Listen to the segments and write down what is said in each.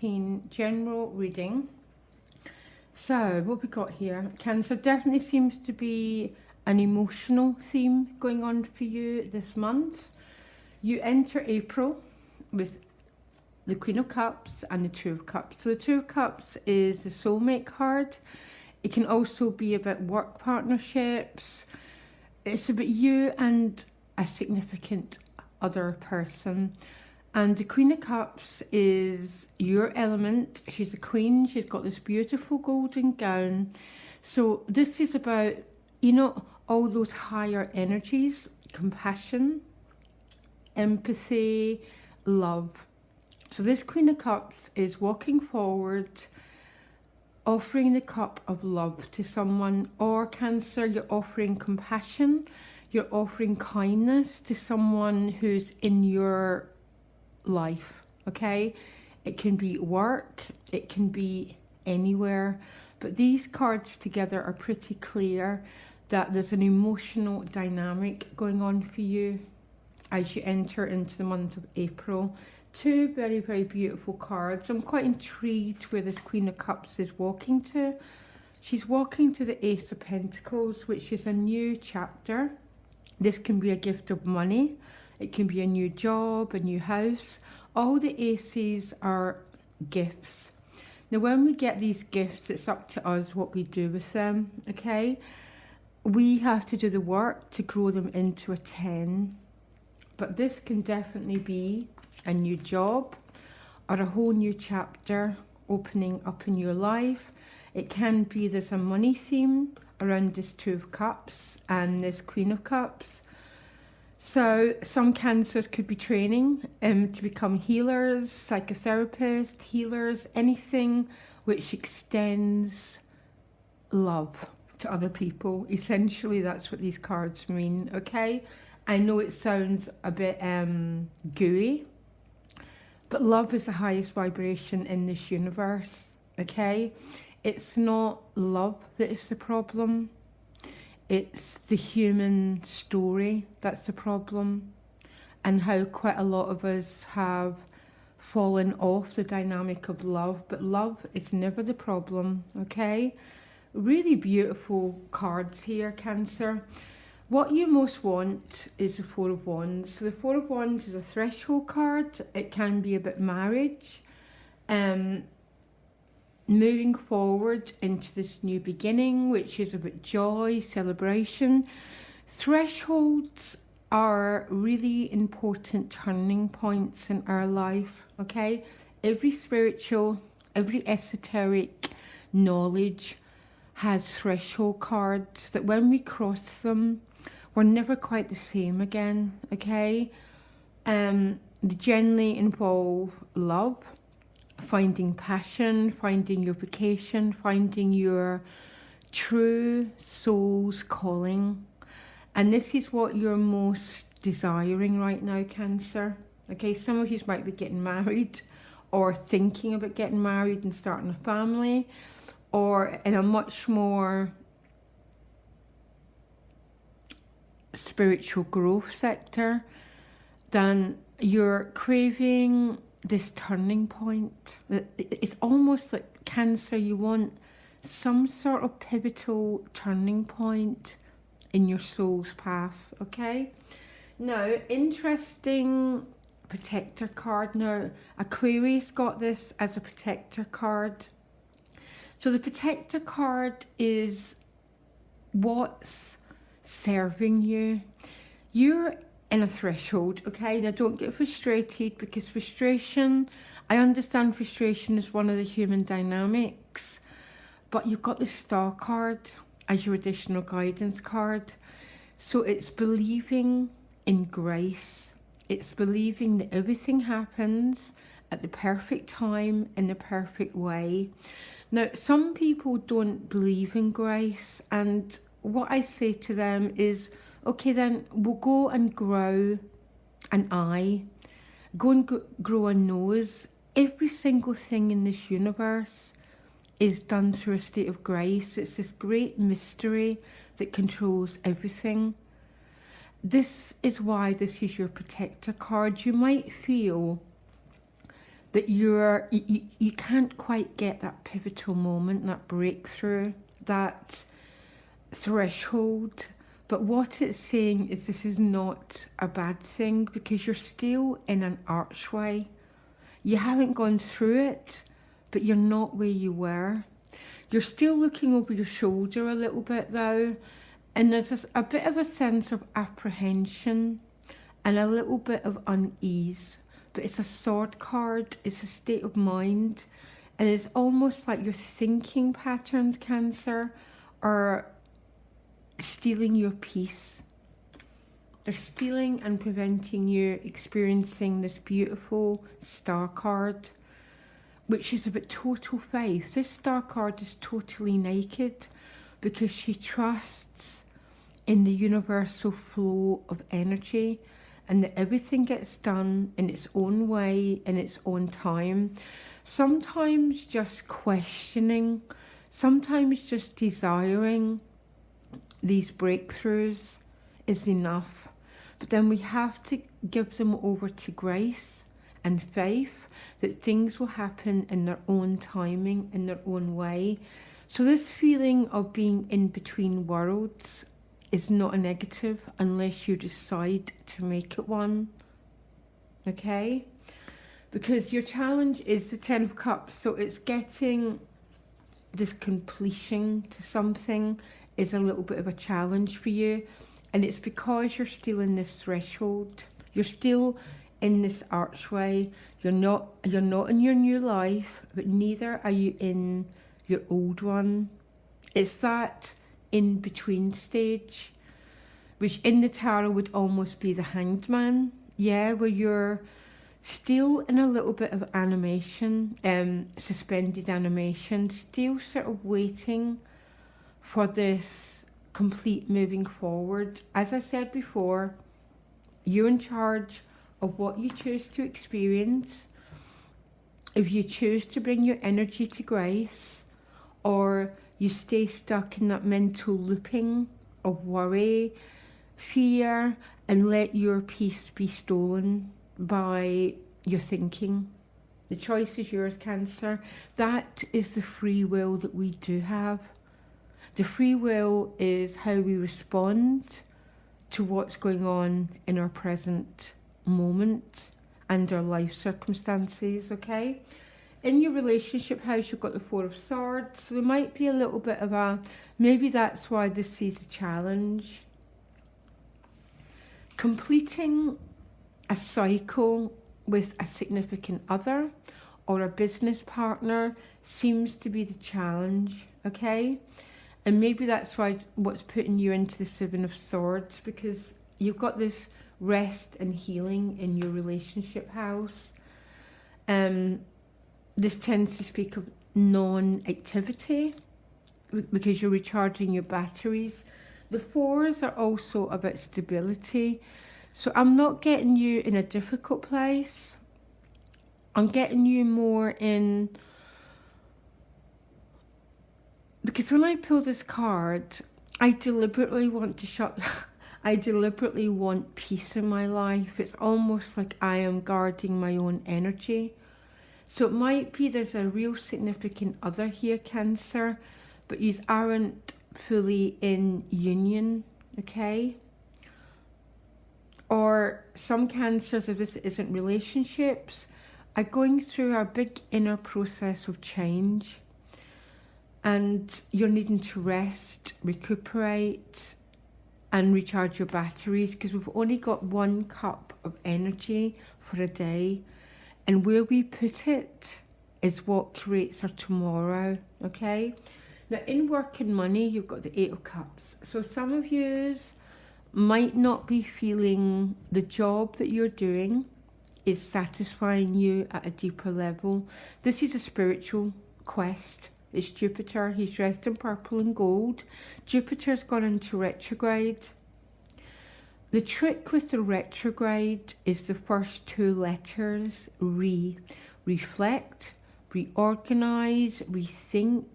2019 general reading. So, what we got here? Cancer definitely seems to be an emotional theme going on for you this month. You enter April with the Queen of Cups and the Two of Cups. So the Two of Cups is the soulmate card. It can also be about work partnerships. It's about you and a significant other person. And the Queen of Cups is your element. She's a queen. She's got this beautiful golden gown. So this is about, all those higher energies, compassion, empathy, love. So this Queen of Cups is walking forward, offering the cup of love to someone. Or Cancer, you're offering compassion. You're offering kindness to someone who's in your life, okay? It can be work, it can be anywhere, but these cards together are pretty clear that there's an emotional dynamic going on for you as you enter into the month of April. Two very, very beautiful cards. I'm quite intrigued where this Queen of Cups is walking to. She's walking to the Ace of Pentacles, which is a new chapter. This can be a gift of money. It can be a new job, a new house. All the aces are gifts. Now, when we get these gifts, it's up to us what we do with them, okay? We have to do the work to grow them into a 10. But this can definitely be a new job or a whole new chapter opening up in your life. It can be there's a money theme around this Two of Cups and this Queen of Cups. So some Cancers could be training to become healers, psychotherapists, healers, anything which extends love to other people. Essentially, that's what these cards mean, okay? I know it sounds a bit gooey, but love is the highest vibration in this universe, okay? It's not love that is the problem. It's the human story that's the problem, and how quite a lot of us have fallen off the dynamic of love. But love is never the problem, okay? Really beautiful cards here, Cancer. What you most want is the Four of Wands. So the Four of Wands is a threshold card. It can be about marriage, moving forward into this new beginning, which is about joy, celebration. Thresholds are really important turning points in our life, okay? Every spiritual, every esoteric knowledge has threshold cards that when we cross them, we're never quite the same again, okay? They generally involve love, finding passion, finding your vocation, finding your true soul's calling. And this is what you're most desiring right now, Cancer. Okay, some of you might be getting married or thinking about getting married and starting a family, or in a much more spiritual growth sector, then you're craving this turning point. It's almost like Cancer, you want some sort of pivotal turning point in your soul's path, okay? Now, interesting protector card. Now, Aquarius got this as a protector card. So the protector card is what's serving you. You're in a threshold, okay? Now don't get frustrated, because frustration, I understand frustration is one of the human dynamics, but you've got the Star card as your additional guidance card. So it's believing in grace. It's believing that everything happens at the perfect time in the perfect way. Now, some people don't believe in grace, and what I say to them is, okay, then we'll go and grow an eye, go and grow a nose. Every single thing in this universe is done through a state of grace. It's this great mystery that controls everything. This is why this is your protector card. You might feel that you can't quite get that pivotal moment, that breakthrough, that threshold. But what it's saying is this is not a bad thing, because you're still in an archway. You haven't gone through it, but you're not where you were. You're still looking over your shoulder a little bit though, and there's a bit of a sense of apprehension and a little bit of unease. But it's a sword card, it's a state of mind, and it's almost like your thinking patterns, Cancer, are stealing your peace. They're stealing and preventing you experiencing this beautiful star card, which is about total faith. This star card is totally naked because she trusts in the universal flow of energy, and that everything gets done in its own way, in its own time. Sometimes just questioning, sometimes just desiring these breakthroughs is enough. But then we have to give them over to grace and faith that things will happen in their own timing, in their own way. So this feeling of being in between worlds is not a negative unless you decide to make it one. Okay? Because your challenge is the Ten of Cups, so it's getting this completion to something is a little bit of a challenge for you, and it's because you're still in this threshold. You're still in this archway. You're not in your new life, but neither are you in your old one. It's that in between stage, which in the tarot would almost be the Hanged Man. Yeah, where you're still in a little bit of animation, suspended animation, still sort of waiting for this complete moving forward. As I said before, you're in charge of what you choose to experience. If you choose to bring your energy to grace, or you stay stuck in that mental looping of worry, fear, and let your peace be stolen by your thinking. The choice is yours, Cancer. That is the free will that we do have. The free will is how we respond to what's going on in our present moment and our life circumstances, okay? In your relationship house, you've got the Four of Swords, so there might be a little bit of a, maybe that's why this is a challenge. Completing a cycle with a significant other or a business partner seems to be the challenge, okay? And maybe that's why what's putting you into the Seven of Swords, because you've got this rest and healing in your relationship house. This tends to speak of non-activity because you're recharging your batteries. The Fours are also about stability. So I'm not getting you in a difficult place. I'm getting you more in... Because when I pull this card, I deliberately want to shut... I deliberately want peace in my life. It's almost like I am guarding my own energy. So it might be there's a real significant other here, Cancer, but you aren't fully in union, okay? Or some Cancers, if this isn't relationships, are going through a big inner process of change. And you're needing to rest, recuperate, and recharge your batteries, because we've only got one cup of energy for a day. And where we put it is what creates our tomorrow, okay? Now, in work and money, you've got the Eight of Cups. So some of you might not be feeling the job that you're doing is satisfying you at a deeper level. This is a spiritual quest. It's Jupiter. He's dressed in purple and gold. Jupiter's gone into retrograde. The trick with the retrograde is the first two letters, reflect, reorganize, rethink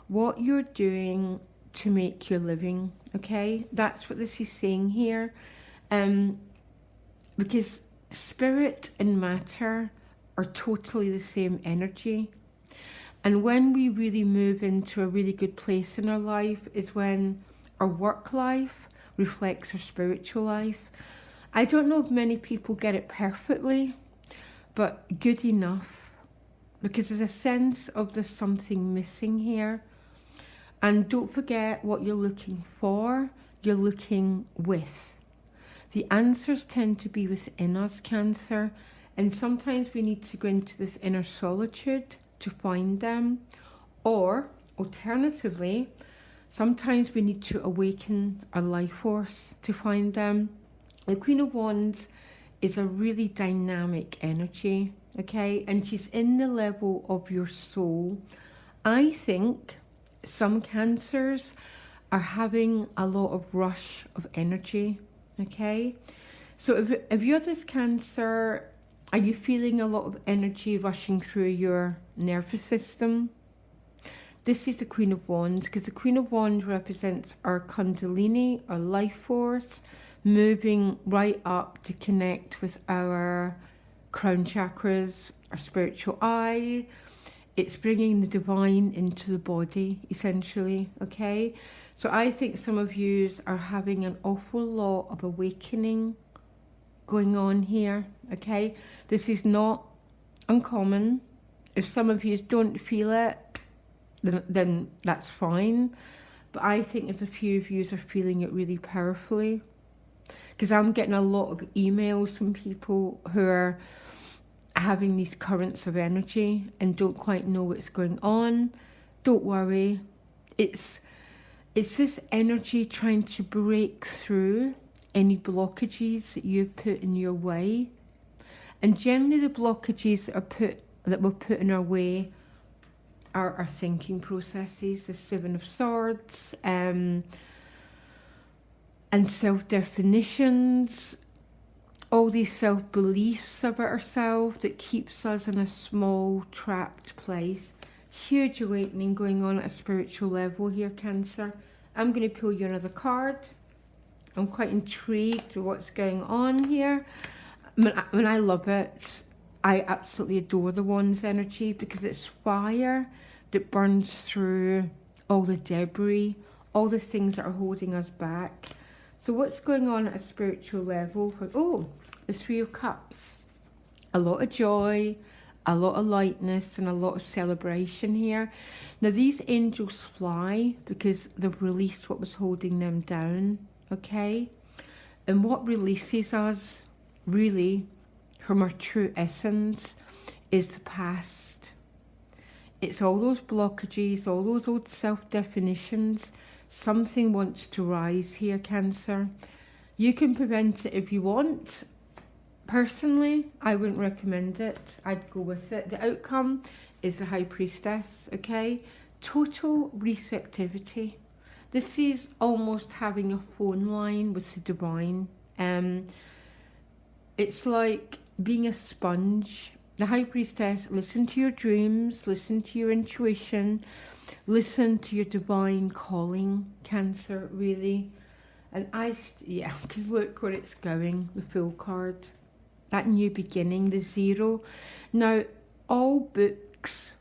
what you're doing to make your living, okay? That's what this is saying here. Because spirit and matter are totally the same energy. And when we really move into a really good place in our life is when our work life reflects our spiritual life. I don't know if many people get it perfectly, but good enough, because there's a sense of there's something missing here. And don't forget what you're looking for, you're looking with. The answers tend to be within us, Cancer, and sometimes we need to go into this inner solitude to find them. Or, alternatively, sometimes we need to awaken our life force to find them. The Queen of Wands is a really dynamic energy, okay? And she's in the level of your soul. I think some Cancers are having a lot of rush of energy, okay? So if you're this Cancer, are you feeling a lot of energy rushing through your nervous system? This is the Queen of Wands, because the Queen of Wands represents our Kundalini, our life force, moving right up to connect with our crown chakras, our spiritual eye. It's bringing the divine into the body, essentially, okay? So I think some of you are having an awful lot of awakening going on here, okay? This is not uncommon. If some of you don't feel it, then that's fine. But I think there's a few of you are feeling it really powerfully, because I'm getting a lot of emails from people who are having these currents of energy and don't quite know what's going on. Don't worry. It's this energy trying to break through any blockages that you've put in your way. And generally the blockages that were put in our way are our thinking processes, the Seven of Swords, and self-definitions, all these self-beliefs about ourselves that keeps us in a small, trapped place. Huge awakening going on at a spiritual level here, Cancer. I'm going to pull you another card. I'm quite intrigued with what's going on here. I love it. I absolutely adore the Wands energy, because it's fire that burns through all the debris, all the things that are holding us back. So what's going on at a spiritual level? The Three of Cups. A lot of joy, a lot of lightness, and a lot of celebration here. Now these angels fly because they've released what was holding them down, okay? And what releases us, really, from our true essence is the past. It's all those blockages, all those old self-definitions. Something wants to rise here, Cancer. You can prevent it if you want. Personally, I wouldn't recommend it. I'd go with it. The outcome is the High Priestess, okay? Total receptivity. This is almost having a phone line with the divine. It's like being a sponge. The High Priestess, listen to your dreams, listen to your intuition, listen to your divine calling, Cancer, really. And because look where it's going, the Fool card. That new beginning, the zero. Now, all books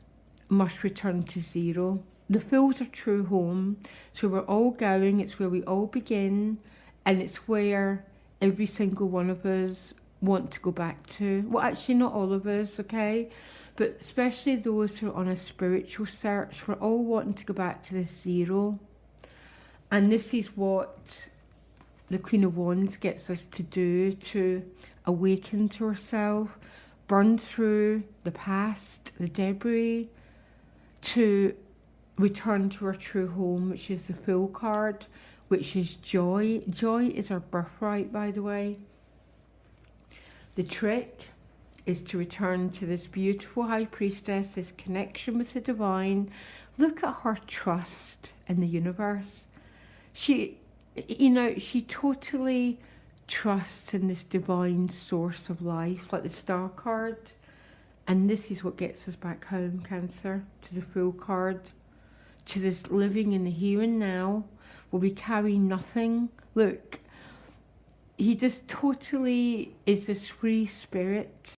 must return to zero. The Fool's our true home. So we're all going, it's where we all begin, and it's where every single one of us want to go back to. Well, actually not all of us, okay? But especially those who are on a spiritual search, we're all wanting to go back to this zero. And this is what the Queen of Wands gets us to do, to awaken to ourselves, burn through the past, the debris, to return to our true home, which is the Fool card, which is joy. Joy is our birthright, by the way. The trick is to return to this beautiful High Priestess, this connection with the divine. Look at her trust in the universe. She totally trusts in this divine source of life, like the Star card. And this is what gets us back home, Cancer, to the Fool card, to this living in the here and now, where we carry nothing. Look, he just totally is this free spirit.